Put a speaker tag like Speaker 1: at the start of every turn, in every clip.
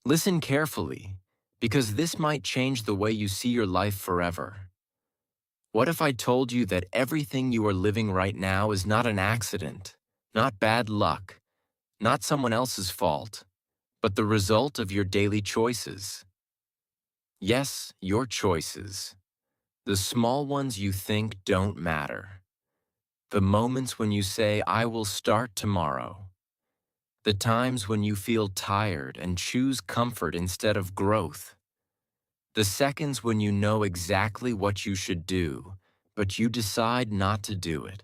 Speaker 1: Listen carefully, because this might change the way you see your life forever. What if I told you that everything you are living right now is not an accident, not bad luck, not someone else's fault, but the result of your daily choices? Yes, your choices. The small ones you think don't matter. The moments when you say, I will start tomorrow. The times when you feel tired and choose comfort instead of growth. The seconds when you know exactly what you should do, but you decide not to do it.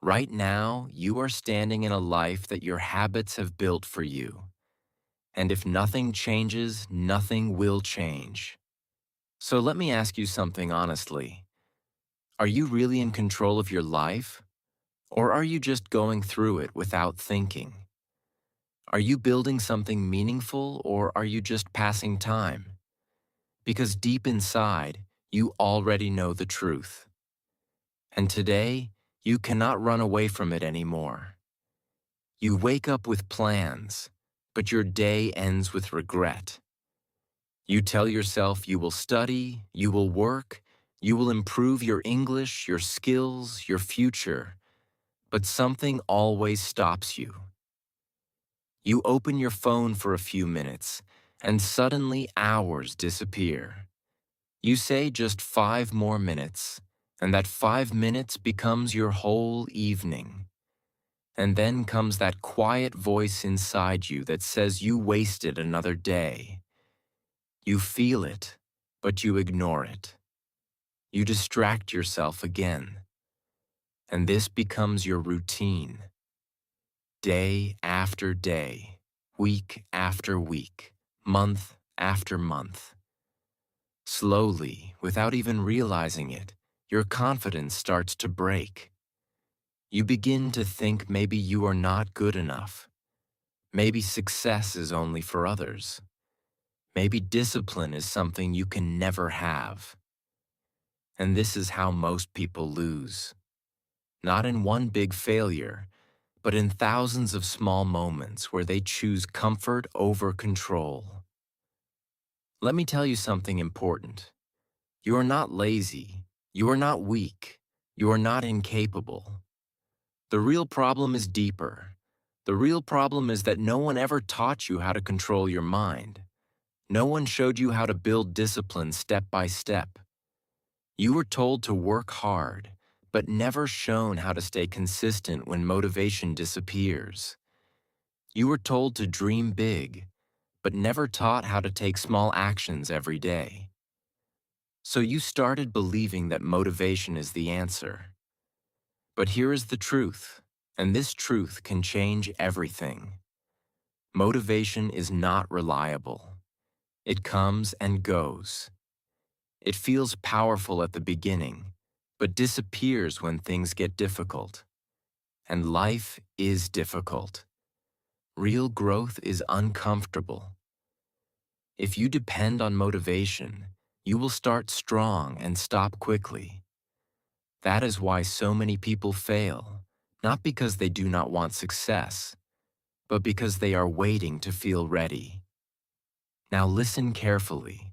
Speaker 1: Right now, you are standing in a life that your habits have built for you. And if nothing changes, nothing will change. So let me ask you something honestly. Are you really in control of your life? Or are you just going through it without thinking? Are you building something meaningful, or are you just passing time? Because deep inside, you already know the truth. And today, you cannot run away from it anymore. You wake up with plans, but your day ends with regret. You tell yourself you will study, you will work, you will improve your English, your skills, your future, but something always stops you. You open your phone for a few minutes, and suddenly hours disappear. You say just 5 more minutes, and that 5 minutes becomes your whole evening. And then comes that quiet voice inside you that says you wasted another day. You feel it, but you ignore it. You distract yourself again. And this becomes your routine. Day after day, week after week, month after month. Slowly, without even realizing it, your confidence starts to break. You begin to think maybe you are not good enough. Maybe success is only for others. Maybe discipline is something you can never have. And this is how most people lose. Not in one big failure, but in thousands of small moments where they choose comfort over control. Let me tell you something important. You are not lazy. You are not weak. You are not incapable. The real problem is deeper. The real problem is that no one ever taught you how to control your mind. No one showed you how to build discipline step by step. You were told to work hard, but never shown how to stay consistent when motivation disappears. You were told to dream big, but never taught how to take small actions every day. So you started believing that motivation is the answer. But here is the truth, and this truth can change everything. Motivation is not reliable. It comes and goes. It feels powerful at the beginning, but disappears when things get difficult. And life is difficult. Real growth is uncomfortable. If you depend on motivation, you will start strong and stop quickly. That is why so many people fail, not because they do not want success, but because they are waiting to feel ready. Now listen carefully,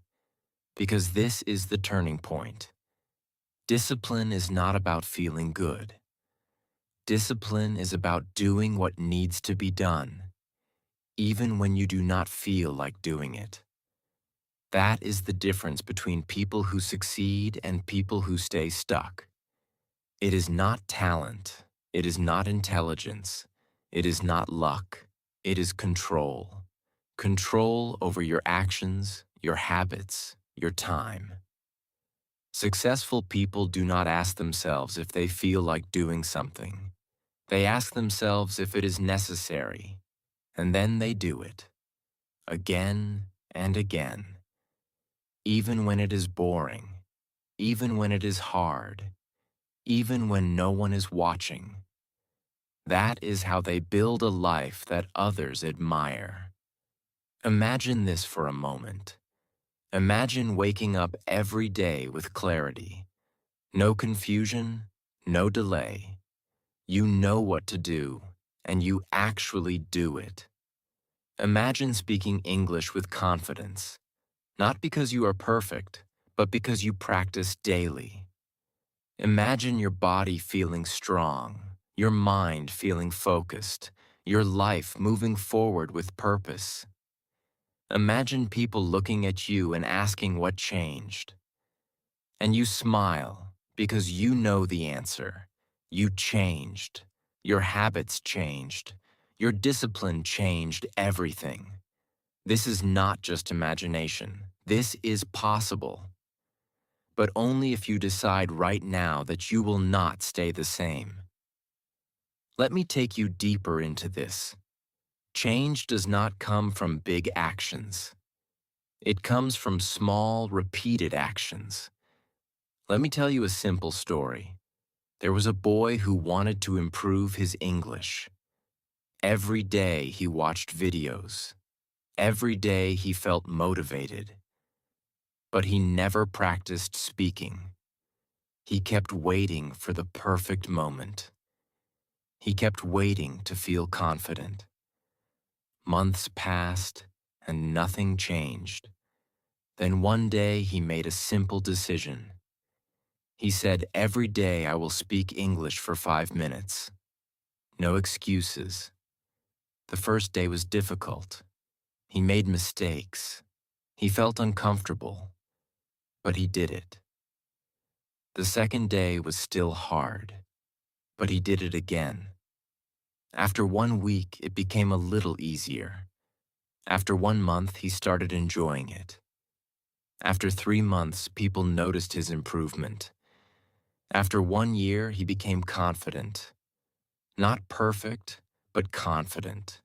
Speaker 1: because this is the turning point. Discipline is not about feeling good. Discipline is about doing what needs to be done, even when you do not feel like doing it. That is the difference between people who succeed and people who stay stuck. It is not talent. It is not intelligence. It is not luck. It is control. Control over your actions, your habits, your time. Successful people do not ask themselves if they feel like doing something. They ask themselves if it is necessary, and then they do it. Again and again. Even when it is boring. Even when it is hard. Even when no one is watching. That is how they build a life that others admire. Imagine this for a moment. Imagine waking up every day with clarity. No confusion, no delay. You know what to do, and you actually do it. Imagine speaking English with confidence, not because you are perfect, but because you practice daily. Imagine your body feeling strong, your mind feeling focused, your life moving forward with purpose. Imagine people looking at you and asking what changed. And you smile because you know the answer. You changed. Your habits changed. Your discipline changed everything. This is not just imagination. This is possible. But only if you decide right now that you will not stay the same. Let me take you deeper into this. Change does not come from big actions. It comes from small, repeated actions. Let me tell you a simple story. There was a boy who wanted to improve his English. Every day he watched videos. Every day he felt motivated. But he never practiced speaking. He kept waiting for the perfect moment. He kept waiting to feel confident. Months passed and nothing changed. Then one day he made a simple decision. He said, "Every day I will speak English for 5 minutes." No excuses. The first day was difficult. He made mistakes. He felt uncomfortable, but he did it. The second day was still hard, but he did it again. After 1 week, it became a little easier. After 1 month, he started enjoying it. After 3 months, people noticed his improvement. After 1 year, he became confident. Not perfect, but confident.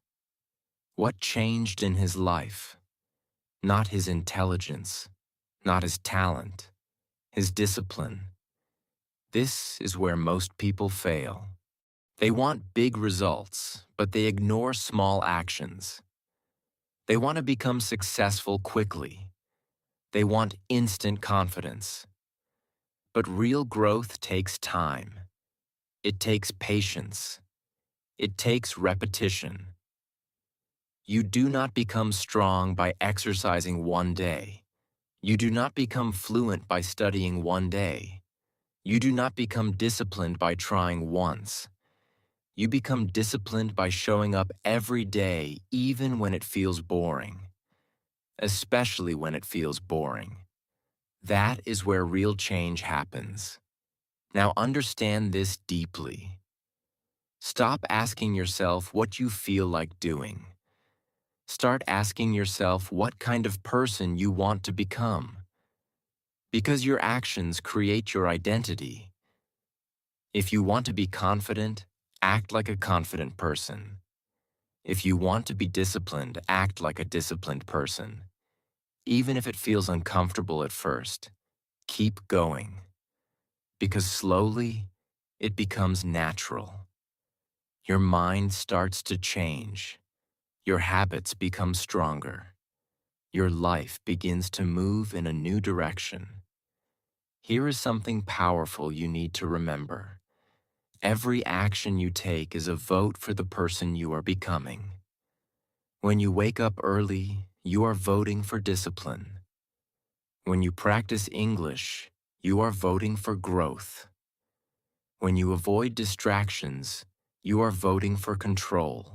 Speaker 1: What changed in his life? Not his intelligence, not his talent, his discipline. This is where most people fail. They want big results, but they ignore small actions. They want to become successful quickly. They want instant confidence. But real growth takes time. It takes patience. It takes repetition. You do not become strong by exercising one day. You do not become fluent by studying one day. You do not become disciplined by trying once. You become disciplined by showing up every day, even when it feels boring. Especially when it feels boring. That is where real change happens. Now understand this deeply. Stop asking yourself what you feel like doing. Start asking yourself what kind of person you want to become. Because your actions create your identity. If you want to be confident, act like a confident person. If you want to be disciplined, act like a disciplined person. Even if it feels uncomfortable at first, keep going. Because slowly, it becomes natural. Your mind starts to change. Your habits become stronger. Your life begins to move in a new direction. Here is something powerful you need to remember. Every action you take is a vote for the person you are becoming. When you wake up early, you are voting for discipline. When you practice English, you are voting for growth. When you avoid distractions, you are voting for control.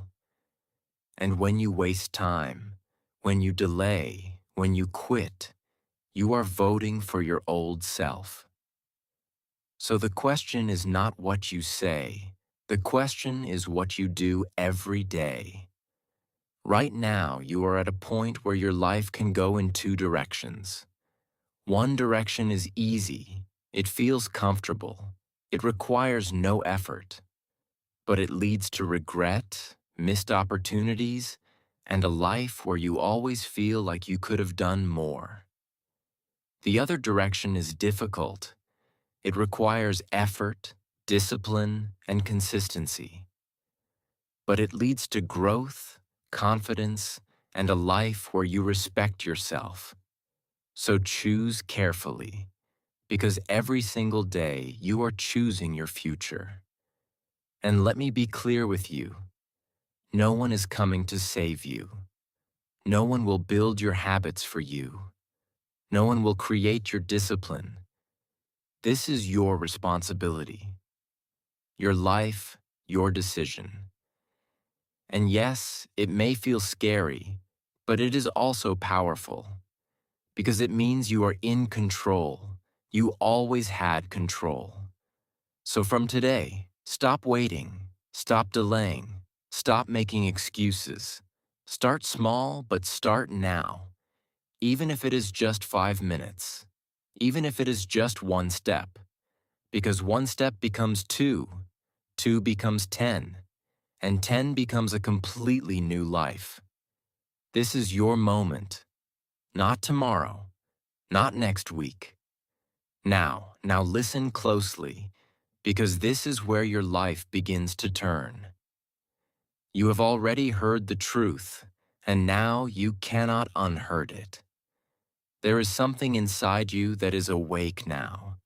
Speaker 1: And when you waste time, when you delay, when you quit, you are voting for your old self. So the question is not what you say. The question is what you do every day. Right now, you are at a point where your life can go in two directions. One direction is easy. It feels comfortable. It requires no effort. But it leads to regret, missed opportunities, and a life where you always feel like you could have done more. The other direction is difficult. It requires effort, discipline, and consistency. But it leads to growth, confidence, and a life where you respect yourself. So choose carefully, because every single day you are choosing your future. And let me be clear with you, no one is coming to save you. No one will build your habits for you. No one will create your discipline. This is your responsibility, your life, your decision. And yes, it may feel scary, but it is also powerful because it means you are in control. You always had control. So from today, stop waiting, stop delaying, stop making excuses. Start small, but start now. Even if it is just 5 minutes. Even if it is just one step. Because one step becomes two, two becomes 10, and 10 becomes a completely new life. This is your moment. Not tomorrow, not next week. Now listen closely, because this is where your life begins to turn. You have already heard the truth, and now you cannot unheard it. There is something inside you that is awake now.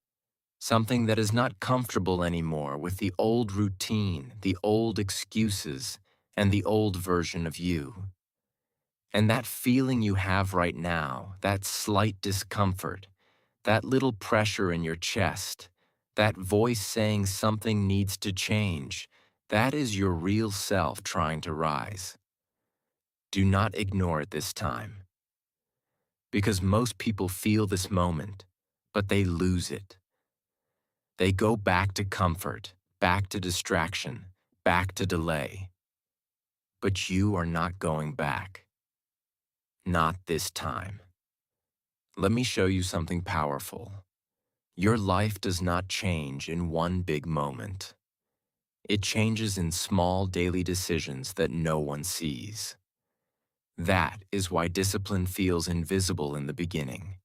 Speaker 1: Something that is not comfortable anymore with the old routine, the old excuses, and the old version of you. And that feeling you have right now, that slight discomfort, that little pressure in your chest, that voice saying something needs to change, that is your real self trying to rise. Do not ignore it this time. Because most people feel this moment, but they lose it. They go back to comfort, back to distraction, back to delay. But you are not going back. Not this time. Let me show you something powerful. Your life does not change in one big moment. It changes in small daily decisions that no one sees. That is why discipline feels invisible in the beginning.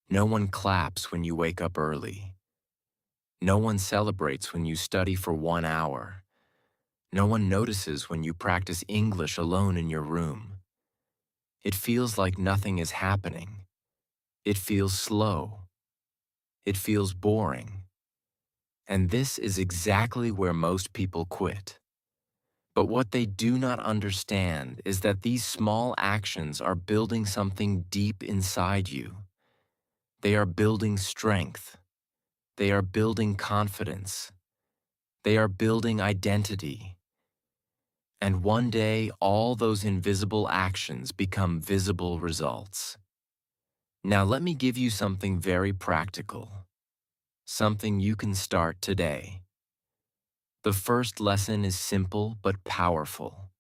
Speaker 1: No one claps when you wake up early. No one celebrates when you study for 1 hour. No one notices when you practice English alone in your room. It feels like nothing is happening. It feels slow. It feels boring. And this is exactly where most people quit. But what they do not understand is that these small actions are building something deep inside you. They are building strength. They are building confidence. They are building identity. And one day, all those invisible actions become visible results. Now let me give you something very practical. Something you can start today. The first lesson is simple but powerful.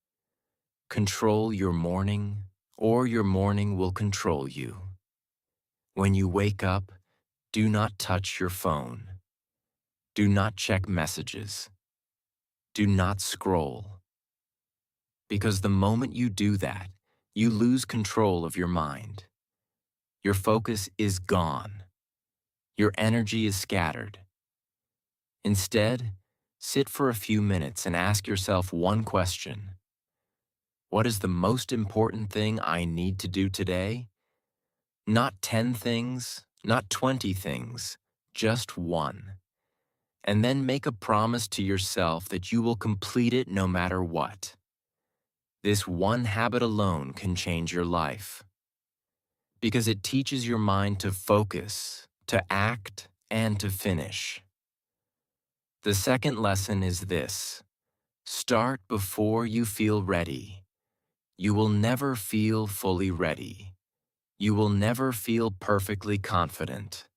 Speaker 1: Control your morning, or your morning will control you. When you wake up, do not touch your phone. Do not check messages. Do not scroll. Because the moment you do that, you lose control of your mind. Your focus is gone. Your energy is scattered. Instead, sit for a few minutes and ask yourself one question. What is the most important thing I need to do today? Not 10 things, not 20 things, just one. And then make a promise to yourself that you will complete it no matter what. This one habit alone can change your life. Because it teaches your mind to focus, to act, and to finish. The second lesson is this. Start before you feel ready. You will never feel fully ready. You will never feel perfectly confident.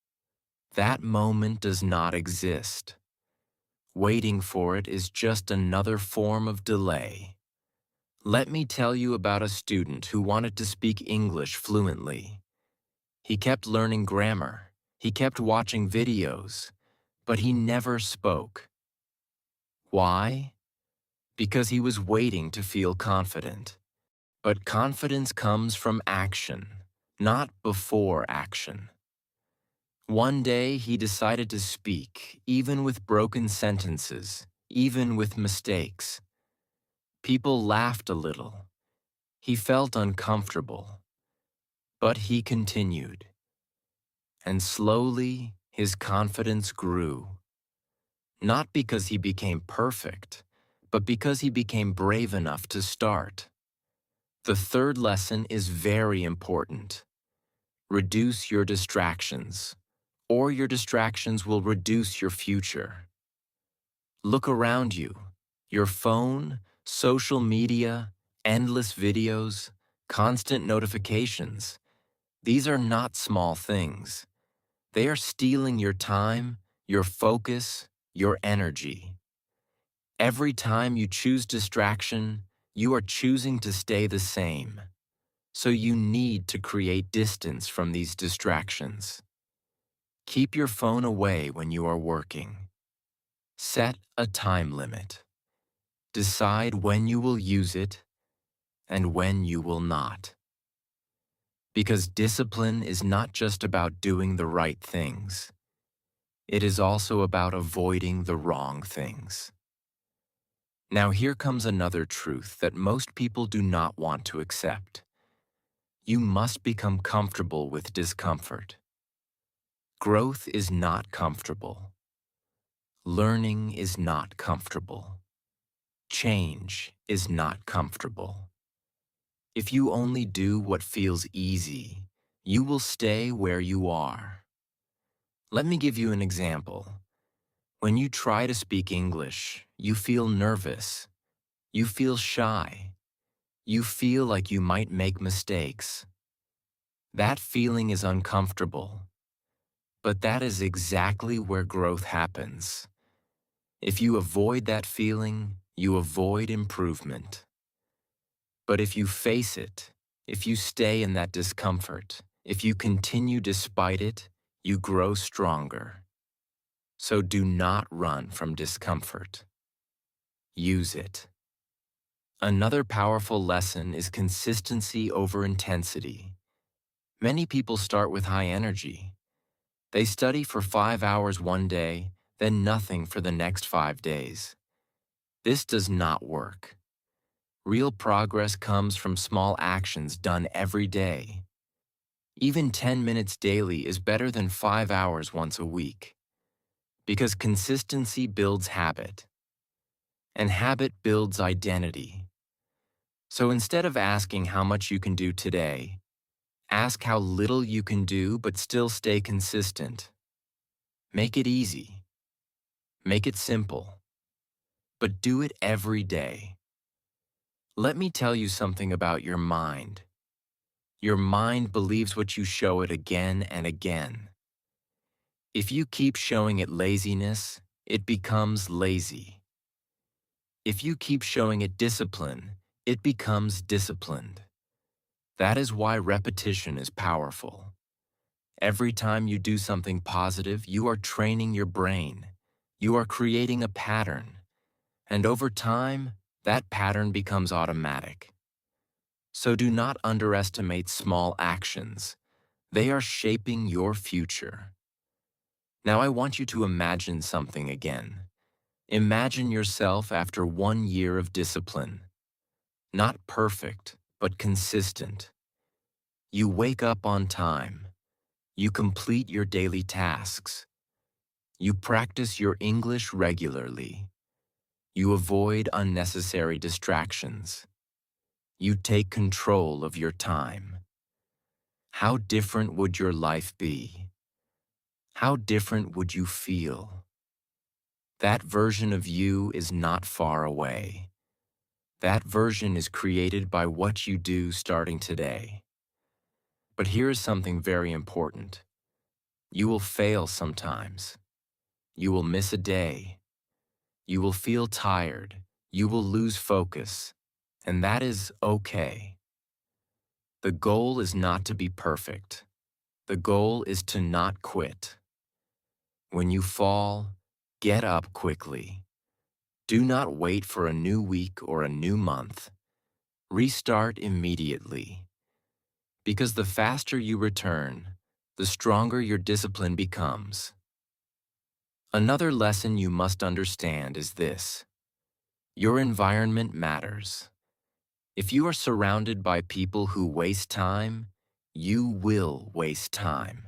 Speaker 1: That moment does not exist. Waiting for it is just another form of delay. Let me tell you about a student who wanted to speak English fluently. He kept learning grammar. He kept watching videos, but he never spoke. Why? Because he was waiting to feel confident. But confidence comes from action, not before action. One day he decided to speak, even with broken sentences, even with mistakes. People laughed a little. He felt uncomfortable. But he continued. And slowly, his confidence grew. Not because he became perfect, but because he became brave enough to start. The third lesson is very important. Reduce your distractions, or your distractions will reduce your future. Look around you. Your phone, social media, endless videos, constant notifications. These are not small things. They are stealing your time, your focus, your energy. Every time you choose distraction, you are choosing to stay the same. So you need to create distance from these distractions. Keep your phone away when you are working. Set a time limit. Decide when you will use it and when you will not. Because discipline is not just about doing the right things. It is also about avoiding the wrong things. Now here comes another truth that most people do not want to accept. You must become comfortable with discomfort. Growth is not comfortable. Learning is not comfortable. Change is not comfortable. If you only do what feels easy, you will stay where you are. Let me give you an example. When you try to speak English, you feel nervous. You feel shy. You feel like you might make mistakes. That feeling is uncomfortable. But that is exactly where growth happens. If you avoid that feeling, you avoid improvement. But if you face it, if you stay in that discomfort, if you continue despite it, you grow stronger. So do not run from discomfort. Use it. Another powerful lesson is consistency over intensity. Many people start with high energy. They study for 5 hours one day, then nothing for the next 5 days. This does not work. Real progress comes from small actions done every day. Even 10 minutes daily is better than 5 hours once a week. Because consistency builds habit. And habit builds identity. So instead of asking how much you can do today, ask how little you can do but still stay consistent. Make it easy. Make it simple. But do it every day. Let me tell you something about your mind. Your mind believes what you show it again and again. If you keep showing it laziness, it becomes lazy. If you keep showing it discipline, it becomes disciplined. That is why repetition is powerful. Every time you do something positive, you are training your brain. You are creating a pattern. And over time, that pattern becomes automatic. So do not underestimate small actions. They are shaping your future. Now I want you to imagine something again. Imagine yourself after 1 year of discipline. Not perfect, but consistent. You wake up on time. You complete your daily tasks. You practice your English regularly. You avoid unnecessary distractions. You take control of your time. How different would your life be? How different would you feel? That version of you is not far away. That version is created by what you do starting today. But here is something very important. You will fail sometimes. You will miss a day. You will feel tired. You will lose focus. And that is okay. The goal is not to be perfect. The goal is to not quit. When you fall, get up quickly. Do not wait for a new week or a new month. Restart immediately. Because the faster you return, the stronger your discipline becomes. Another lesson you must understand is this. Your environment matters. If you are surrounded by people who waste time, you will waste time.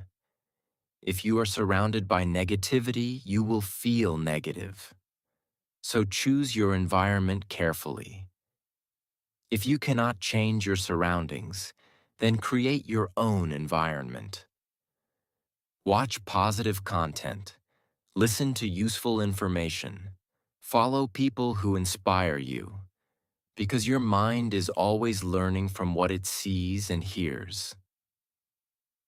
Speaker 1: If you are surrounded by negativity, you will feel negative. So choose your environment carefully. If you cannot change your surroundings, then create your own environment. Watch positive content. Listen to useful information. Follow people who inspire you, because your mind is always learning from what it sees and hears.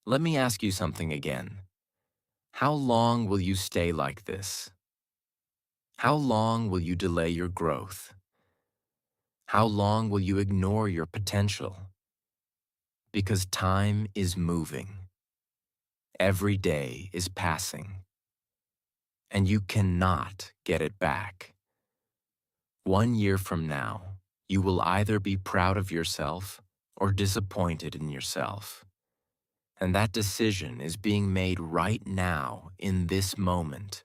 Speaker 1: Let me ask you something again. How long will you stay like this? How long will you delay your growth? How long will you ignore your potential? Because time is moving. Every day is passing. And you cannot get it back. 1 year from now, you will either be proud of yourself or disappointed in yourself. And that decision is being made right now in this moment.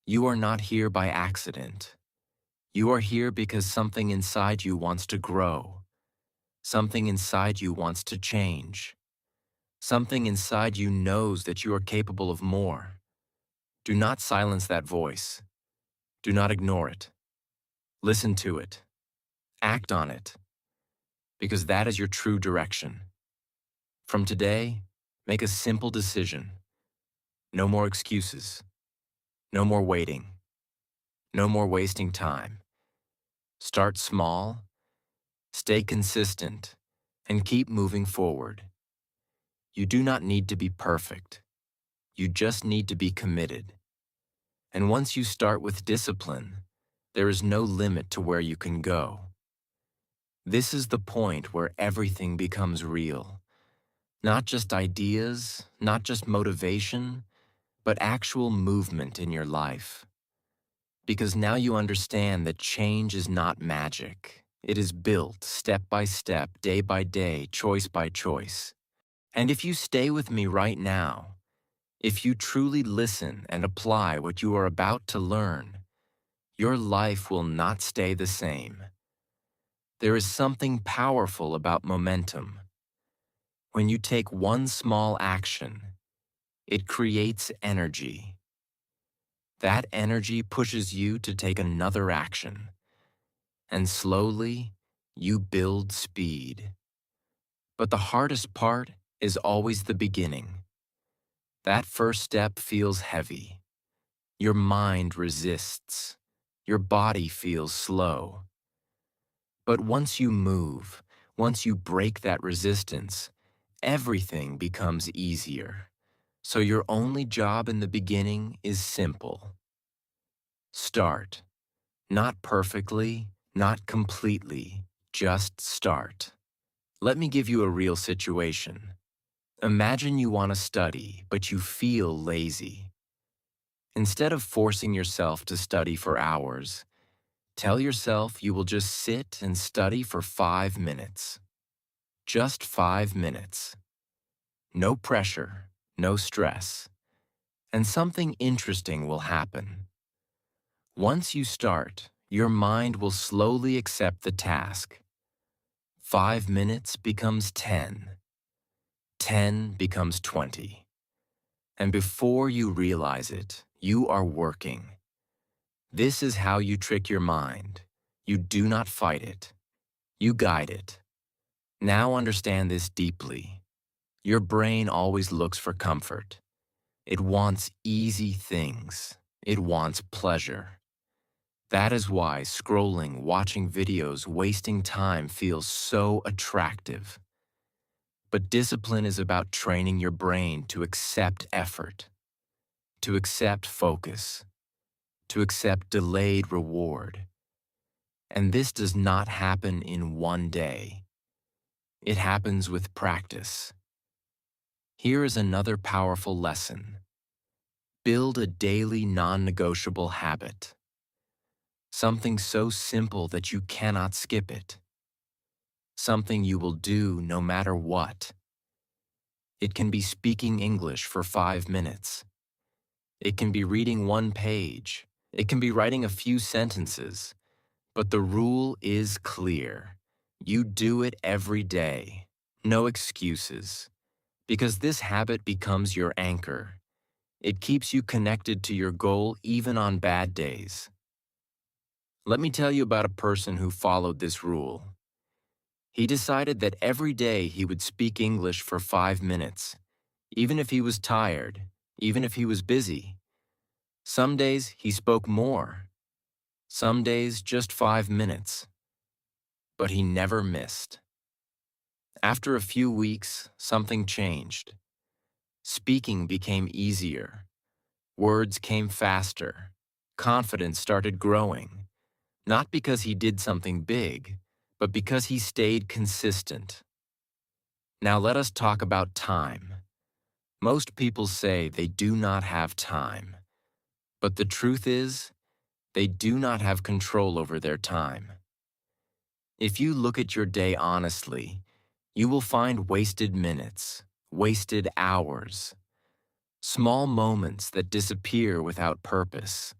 Speaker 1: You are not here by accident. You are here because something inside you wants to grow. Something inside you wants to change. Something inside you knows that you are capable of more. Do not silence that voice. Do not ignore it. Listen to it. Act on it. Because that is your true direction. From today, make a simple decision. No more excuses. No more waiting. No more wasting time. Start small, stay consistent, and keep moving forward. You do not need to be perfect. You just need to be committed. And once you start with discipline, there is no limit to where you can go. This is the point where everything becomes real. Not just ideas, not just motivation, but actual movement in your life. Because now you understand that change is not magic. It is built step by step, day by day, choice by choice. And if you stay with me right now, if you truly listen and apply what you are about to learn, your life will not stay the same. There is something powerful about momentum. When you take one small action, it creates energy. That energy pushes you to take another action. And slowly, you build speed. But the hardest part is always the beginning. That first step feels heavy. Your mind resists. Your body feels slow. But once you move, once you break that resistance, everything becomes easier. So your only job in the beginning is simple. Start. Not perfectly, not completely, just start. Let me give you a real situation. Imagine you want to study, but you feel lazy. Instead of forcing yourself to study for hours, tell yourself you will just sit and study for 5 minutes. Just 5 minutes. No pressure, no stress. And something interesting will happen. Once you start, your mind will slowly accept the task. 5 minutes becomes 10. 10 becomes 20. And before you realize it, you are working. This is how you trick your mind. You do not fight it. You guide it. Now understand this deeply. Your brain always looks for comfort. It wants easy things. It wants pleasure. That is why scrolling, watching videos, wasting time feels so attractive. But discipline is about training your brain to accept effort, to accept focus, to accept delayed reward. And this does not happen in one day. It happens with practice. Here is another powerful lesson. Build a daily non-negotiable habit. Something so simple that you cannot skip it. Something you will do no matter what. It can be speaking English for 5 minutes. It can be reading one page. It can be writing a few sentences. But the rule is clear. You do it every day. No excuses. Because this habit becomes your anchor. It keeps you connected to your goal even on bad days. Let me tell you about a person who followed this rule. He decided that every day he would speak English for 5 minutes, even if he was tired, even if he was busy. Some days he spoke more, some days just 5 minutes, but he never missed. After a few weeks, something changed. Speaking became easier. Words came faster. Confidence started growing, not because he did something big, but because he stayed consistent. Now let us talk about time. Most people say they do not have time, but the truth is, they do not have control over their time. If you look at your day honestly, you will find wasted minutes, wasted hours, small moments that disappear without purpose.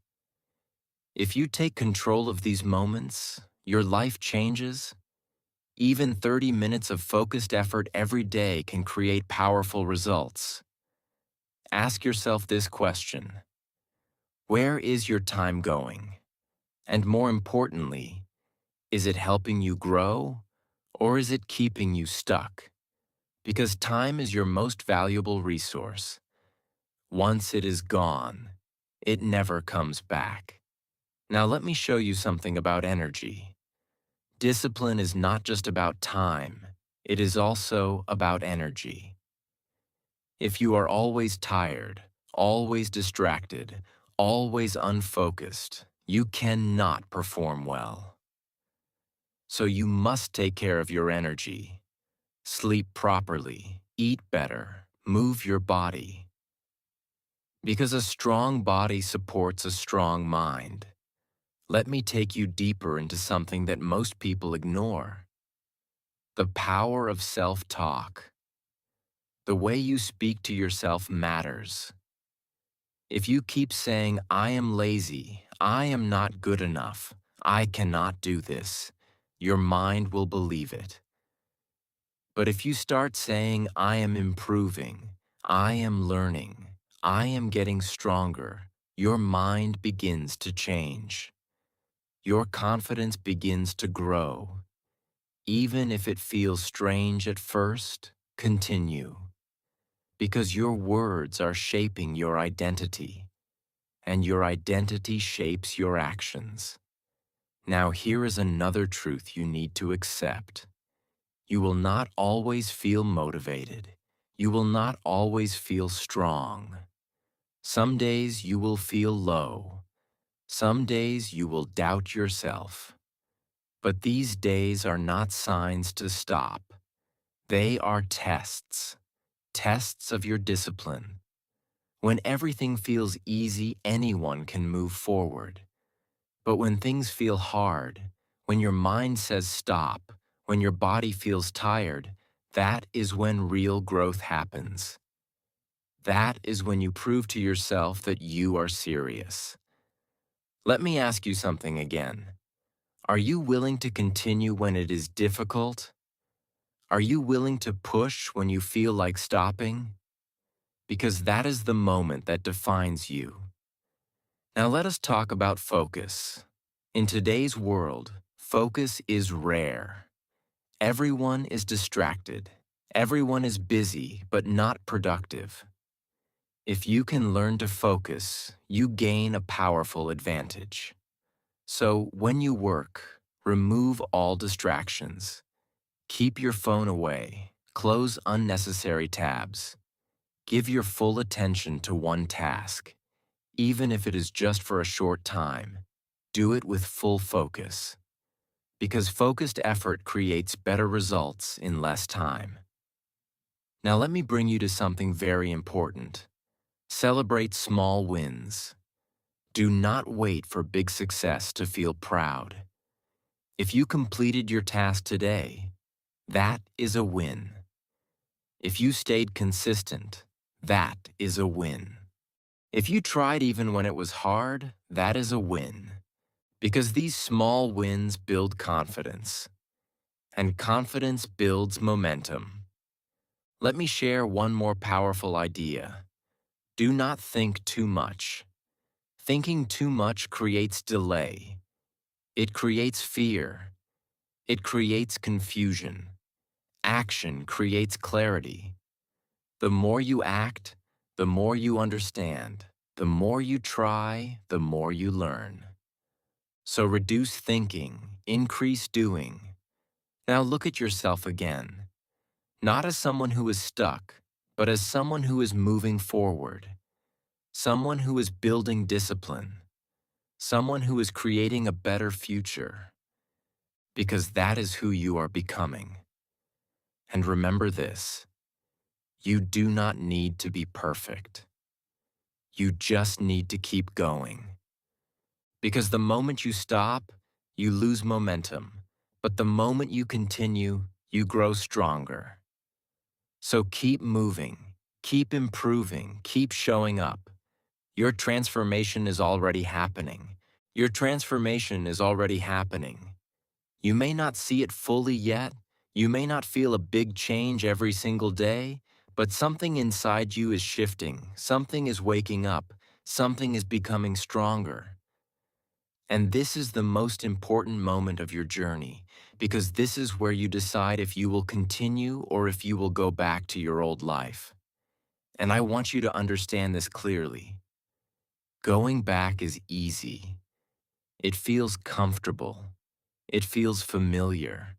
Speaker 1: If you take control of these moments, your life changes. Even 30 minutes of focused effort every day can create powerful results. Ask yourself this question: where is your time going? And more importantly, is it helping you grow, or is it keeping you stuck? Because time is your most valuable resource. Once it is gone, it never comes back. Now let me show you something about energy. Discipline is not just about time, it is also about energy. If you are always tired, always distracted, always unfocused, you cannot perform well. So you must take care of your energy. Sleep properly, eat better, move your body. Because a strong body supports a strong mind. Let me take you deeper into something that most people ignore: the power of self-talk. The way you speak to yourself matters. If you keep saying, "I am lazy, I am not good enough, I cannot do this," your mind will believe it. But if you start saying, "I am improving, I am learning, I am getting stronger," your mind begins to change. Your confidence begins to grow. Even if it feels strange at first, continue. Because your words are shaping your identity, and your identity shapes your actions. Now here is another truth you need to accept. You will not always feel motivated. You will not always feel strong. Some days you will feel low. Some days you will doubt yourself. But these days are not signs to stop. They are tests, tests of your discipline. When everything feels easy, anyone can move forward. But when things feel hard, when your mind says stop, when your body feels tired, that is when real growth happens. That is when you prove to yourself that you are serious. Let me ask you something again. Are you willing to continue when it is difficult? Are you willing to push when you feel like stopping? Because that is the moment that defines you. Now let us talk about focus. In today's world, focus is rare. Everyone is distracted. Everyone is busy, but not productive. If you can learn to focus, you gain a powerful advantage. So when you work, remove all distractions. Keep your phone away. Close unnecessary tabs. Give your full attention to one task. Even if it is just for a short time, do it with full focus. Because focused effort creates better results in less time. Now let me bring you to something very important. Celebrate small wins. Do not wait for big success to feel proud. If you completed your task today, that is a win. If you stayed consistent, that is a win. If you tried even when it was hard, that is a win. Because these small wins build confidence. And confidence builds momentum. Let me share one more powerful idea. Do not think too much. Thinking too much creates delay. It creates fear. It creates confusion. Action creates clarity. The more you act, the more you understand. The more you try, the more you learn. So reduce thinking, increase doing. Now look at yourself again, not as someone who is stuck, but as someone who is moving forward, someone who is building discipline, someone who is creating a better future, because that is who you are becoming. And remember this, you do not need to be perfect. You just need to keep going. Because the moment you stop, you lose momentum. But the moment you continue, you grow stronger. So keep moving, keep improving, keep showing up. Your transformation is already happening. Your transformation is already happening. You may not see it fully yet. You may not feel a big change every single day, but something inside you is shifting. Something is waking up. Something is becoming stronger. And this is the most important moment of your journey, because this is where you decide if you will continue or if you will go back to your old life. And I want you to understand this clearly. Going back is easy. It feels comfortable. It feels familiar.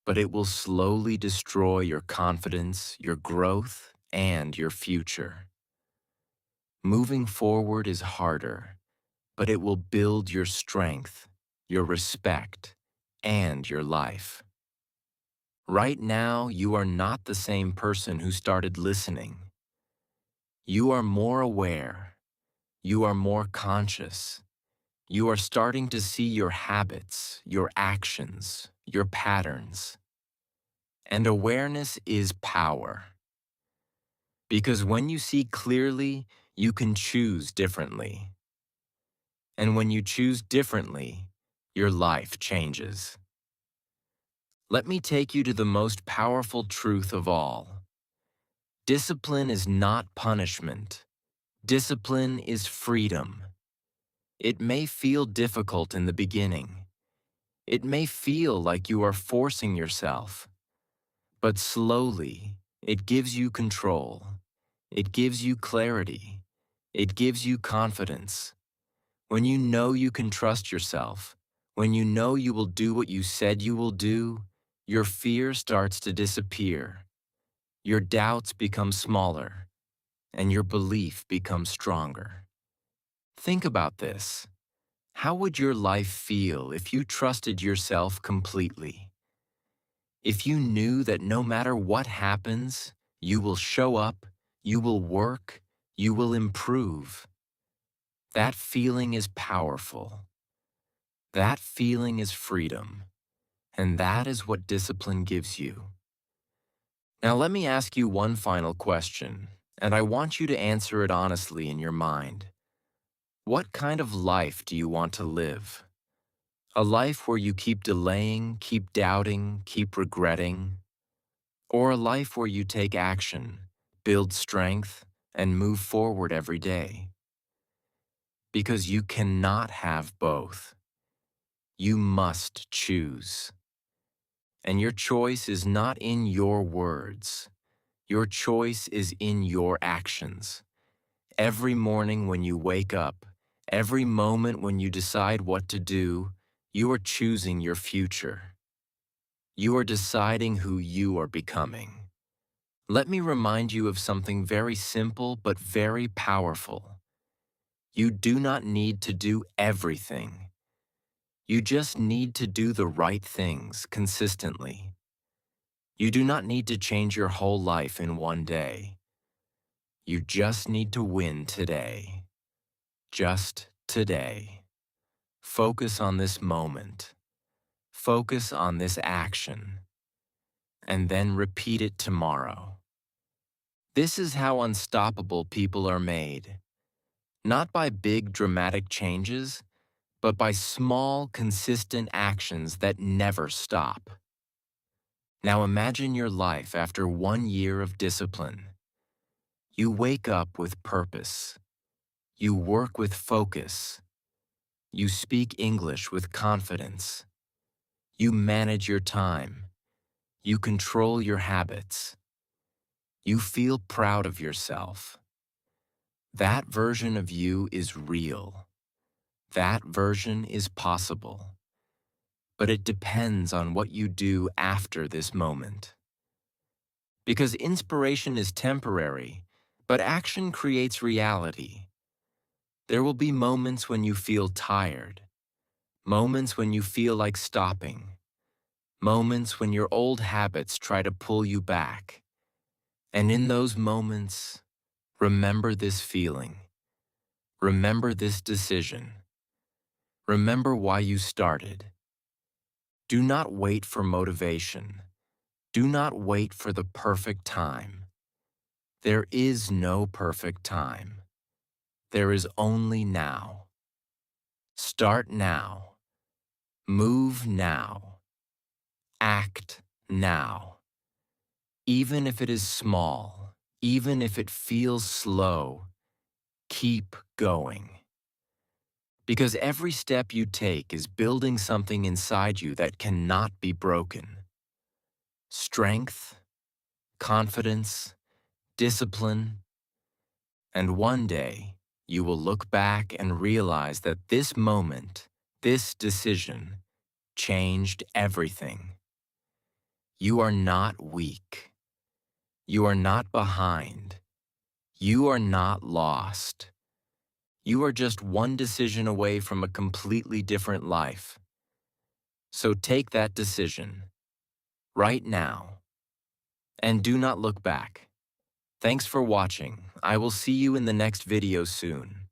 Speaker 1: But it will slowly destroy your confidence, your growth, and your future. Moving forward is harder, but it will build your strength, your respect, and your life. Right now, you are not the same person who started listening. You are more aware. You are more conscious. You are starting to see your habits, your actions, your patterns. And awareness is power. Because when you see clearly, you can choose differently. And when you choose differently, your life changes. Let me take you to the most powerful truth of all. Discipline is not punishment. Discipline is freedom. It may feel difficult in the beginning. It may feel like you are forcing yourself. But slowly, it gives you control. It gives you clarity. It gives you confidence. When you know you can trust yourself, when you know you will do what you said you will do, your fear starts to disappear. Your doubts become smaller, and your belief becomes stronger. Think about this. How would your life feel if you trusted yourself completely? If you knew that no matter what happens, you will show up, you will work, you will improve. That feeling is powerful. That feeling is freedom. And that is what discipline gives you. Now let me ask you one final question, and I want you to answer it honestly in your mind. What kind of life do you want to live? A life where you keep delaying, keep doubting, keep regretting? Or a life where you take action, build strength, and move forward every day? Because you cannot have both. You must choose. And your choice is not in your words. Your choice is in your actions. Every morning when you wake up, every moment when you decide what to do, you are choosing your future. You are deciding who you are becoming. Let me remind you of something very simple but very powerful. You do not need to do everything. You just need to do the right things consistently. You do not need to change your whole life in one day. You just need to win today. Just today. Focus on this moment. Focus on this action. And then repeat it tomorrow. This is how unstoppable people are made. Not by big dramatic changes, but by small, consistent actions that never stop. Now imagine your life after 1 year of discipline. You wake up with purpose. You work with focus. You speak English with confidence. You manage your time. You control your habits. You feel proud of yourself. That version of you is real. That version is possible. But it depends on what you do after this moment. Because inspiration is temporary, but action creates reality. There will be moments when you feel tired, moments when you feel like stopping, moments when your old habits try to pull you back. And in those moments, remember this feeling. Remember this decision. Remember why you started. Do not wait for motivation. Do not wait for the perfect time. There is no perfect time. There is only now. Start now. Move now. Act now. Even if it is small, even if it feels slow, keep going. Because every step you take is building something inside you that cannot be broken. Strength, confidence, discipline, and one day you will look back and realize that this moment, this decision, changed everything. You are not weak. You are not behind. You are not lost. You are just one decision away from a completely different life. So take that decision, right now, and do not look back. Thanks for watching. I will see you in the next video soon.